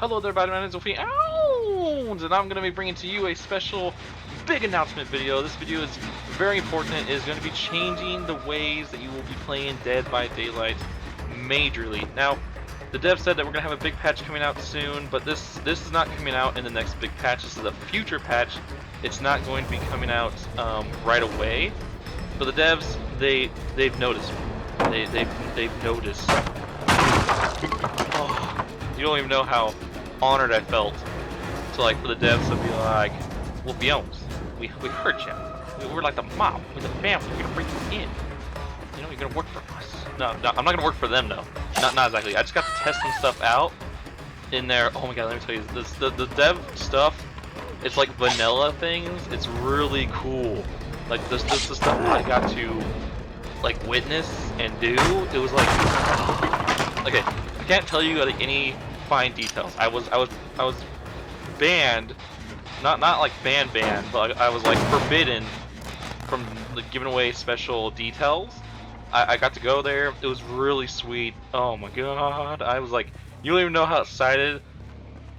Hello there, everybody. My name is Wolfyowns, and I'm going to be bringing to you a special big announcement video. This video is very important. It is going to be changing the ways that you will be playing Dead by Daylight majorly. Now, the dev said that we're going to have a big patch coming out soon, but this is not coming out in the next big patch. This is a future patch. It's not going to be coming out right away. But the devs, they've noticed. They've noticed. Oh, you don't even know how honored I felt to for the devs to be like, Wolfyowns, we heard you. We're like the mob, we're the family. We're gonna bring you in. You know, you're gonna work for us. No, I'm not gonna work for them though. Not exactly. I just got to test some stuff out in there. Oh my god, let me tell you this. The dev stuff. It's like vanilla things. It's really cool. Like this the stuff I got to witness and do. It was like okay. I can't tell you any fine details. I was banned, not like banned, but I was forbidden from giving away special details. I got to go there. It was really sweet. Oh my god! I was like, you don't even know how excited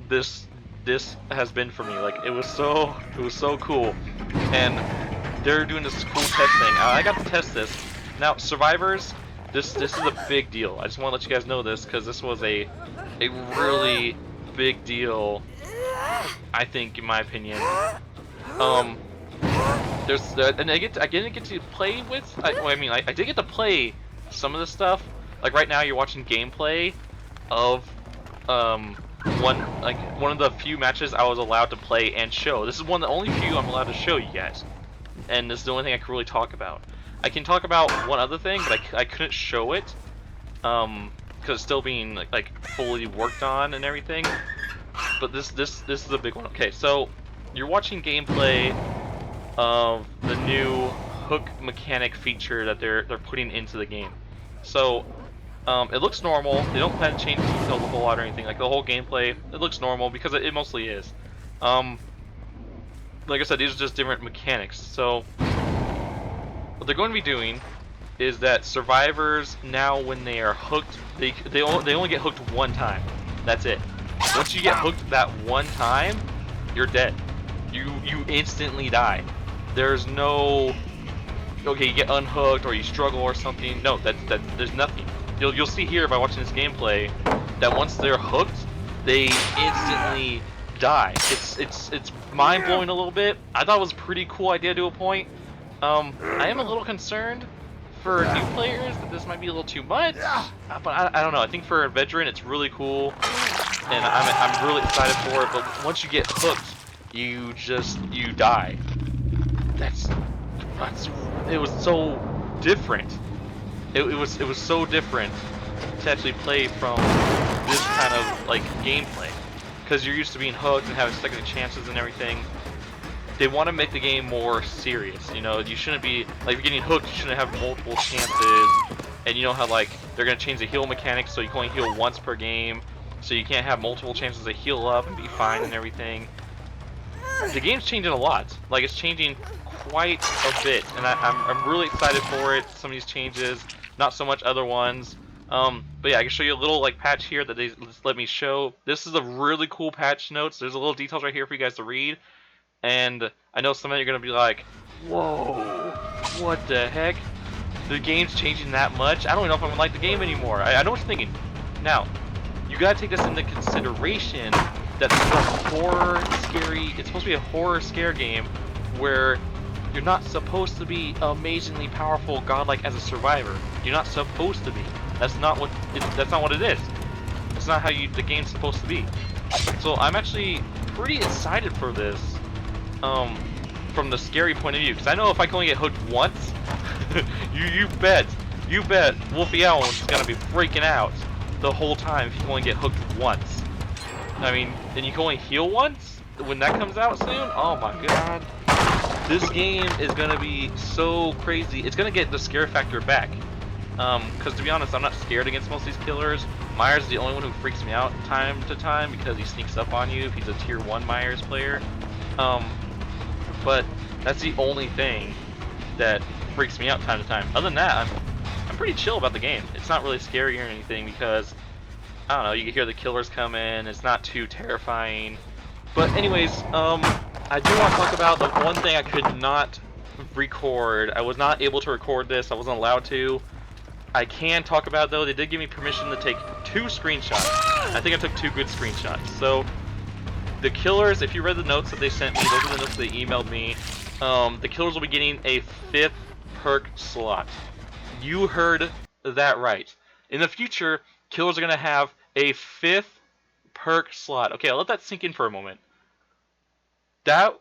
this has been for me. It was so cool, and they're doing this cool test thing. I got to test this. Now, survivors. This is a big deal. I just want to let you guys know this because this was a really big deal. I think, in my opinion. And I didn't get to play with. I did get to play some of the stuff. Like right now, you're watching gameplay of one of the few matches I was allowed to play and show. This is one of the only few I'm allowed to show you guys, and this is the only thing I can really talk about. I can talk about one other thing, but I couldn't show it because it's still being fully worked on and everything. But this is a big one. Okay, so you're watching gameplay of the new hook mechanic feature that they're putting into the game. So it looks normal. They don't plan to change the details a whole lot or anything. Like the whole gameplay, it looks normal because it mostly is. Like I said, these are just different mechanics. So what they're going to be doing is that survivors now, when they are hooked, they only get hooked one time. That's it. Once you get hooked that one time, you're dead. You instantly die. There's no okay, you get unhooked or you struggle or something. No, there's nothing. You'll see here by watching this gameplay that once they're hooked, they instantly die. It's mind blowing a little bit. I thought it was a pretty cool idea to a point. I am a little concerned for new players that this might be a little too much, but I don't know. I think for a veteran, it's really cool, and I'm really excited for it. But once you get hooked, you die. It was so different. It was so different to actually play from this kind of gameplay, because you're used to being hooked and having second chances and everything. They want to make the game more serious. You know, you shouldn't be if you're getting hooked. You shouldn't have multiple chances. And you know how they're gonna change the heal mechanics, so you can only heal once per game. So you can't have multiple chances to heal up and be fine and everything. The game's changing a lot. It's changing quite a bit, and I'm really excited for it. Some of these changes, not so much other ones. But yeah, I can show you a little patch here that they let me show. This is a really cool patch notes. There's a little details right here for you guys to read. And I know some of you are going to be like, whoa, what the heck? The game's changing that much? I don't even know if I'm going to like the game anymore. I know what you're thinking. Now, you got to take this into consideration that this is a horror, scary, it's supposed to be a horror scare game where you're not supposed to be amazingly powerful, godlike as a survivor. You're not supposed to be. That's not what it is. That's not how the game's supposed to be. So I'm actually pretty excited for this. From the scary point of view, because I know if I can only get hooked once, you bet Wolfyowns is gonna be freaking out the whole time if you can only get hooked once. I mean, and you can only heal once when that comes out soon. Oh my god, this game is gonna be so crazy. It's gonna get the scare factor back. Because to be honest, I'm not scared against most of these killers. Myers is the only one who freaks me out time to time because he sneaks up on you if he's a tier 1 Myers player. But that's the only thing that freaks me out time to time. Other than that, I'm pretty chill about the game. It's not really scary or anything because I don't know, you can hear the killers come in, it's not too terrifying. But anyways, I do want to talk about the one thing I could not record. I was not able to record this, I wasn't allowed to. I can talk about it though, they did give me permission to take 2 screenshots. I think I took 2 good screenshots. So, the killers, if you read the notes that they sent me, those are the notes they emailed me. The killers will be getting a 5th perk slot. You heard that right. In the future, killers are going to have a 5th perk slot. Okay, I'll let that sink in for a moment. That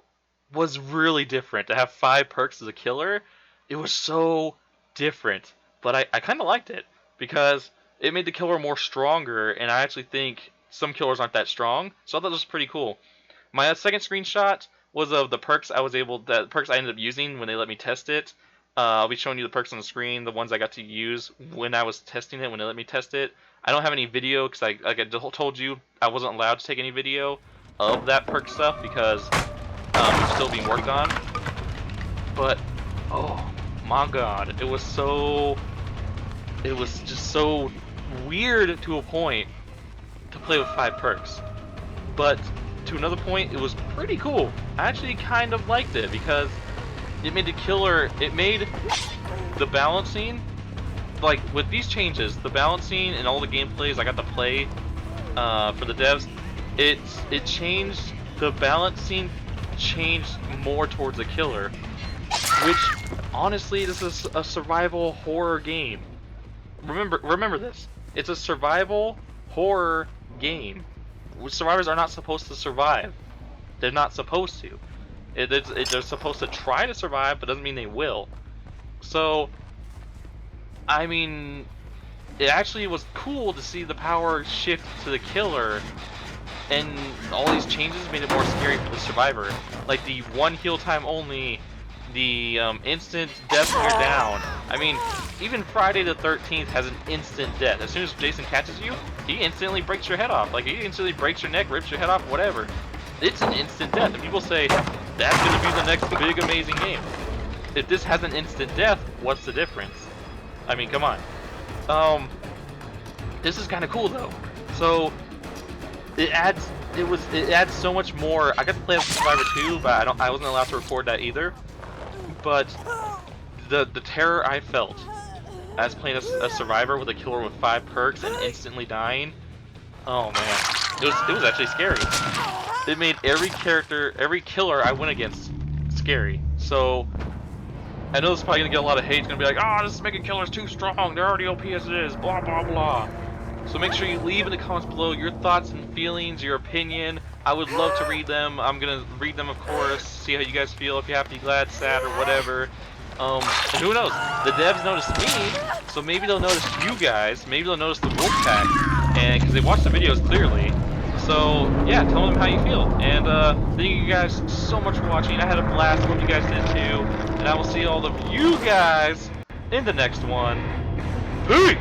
was really different to have 5 perks as a killer. It was so different, but I kind of liked it because it made the killer more stronger, and I actually think some killers aren't that strong, so I thought it was pretty cool. My second screenshot was of the perks the perks I ended up using when they let me test it. I'll be showing you the perks on the screen, the ones I got to use when I was testing it, when they let me test it. I don't have any video because, like I told you, I wasn't allowed to take any video of that perk stuff because it's still being worked on. But, oh my god, it was just so weird to a point to play with 5 perks. But to another point, it was pretty cool. I actually kind of liked it because it made the balancing, like with these changes, the balancing and all the gameplays I got to play for the devs, it changed, the balancing changed more towards the killer, which honestly, this is a survival horror game. Remember this. It's a survival horror game. Survivors are not supposed to survive. They're not supposed to. They're supposed to try to survive, but doesn't mean they will. So, I mean, it actually was cool to see the power shift to the killer, and all these changes made it more scary for the survivor. Like the 1 heal time only, the instant death when you're down. I mean, even Friday the 13th has an instant death. As soon as Jason catches you, he instantly breaks your head off. Like, he instantly breaks your neck, rips your head off, whatever. It's an instant death. And people say, that's going to be the next big amazing game. If this has an instant death, what's the difference? I mean, come on. This is kind of cool, though. So, it adds so much more. I got to play as Survivor 2, but I wasn't allowed to record that either. But the terror I felt as playing a survivor with a killer with 5 perks and instantly dying, oh man, it was actually scary. It made every killer I went against scary. So I know this is probably gonna get a lot of hate. It's gonna be like, oh, this is making killers too strong. They're already OP as it is. Blah blah blah. So make sure you leave in the comments below your thoughts and feelings, your opinion. I would love to read them. I'm gonna read them, of course. See how you guys feel. If you're happy, glad, sad, or whatever. And who knows? The devs noticed me, so maybe they'll notice you guys. Maybe they'll notice the wolf pack, and because they watched the videos clearly. So yeah, tell them how you feel. And thank you guys so much for watching. I had a blast. Hope you guys did too. And I will see all of you guys in the next one. Peace.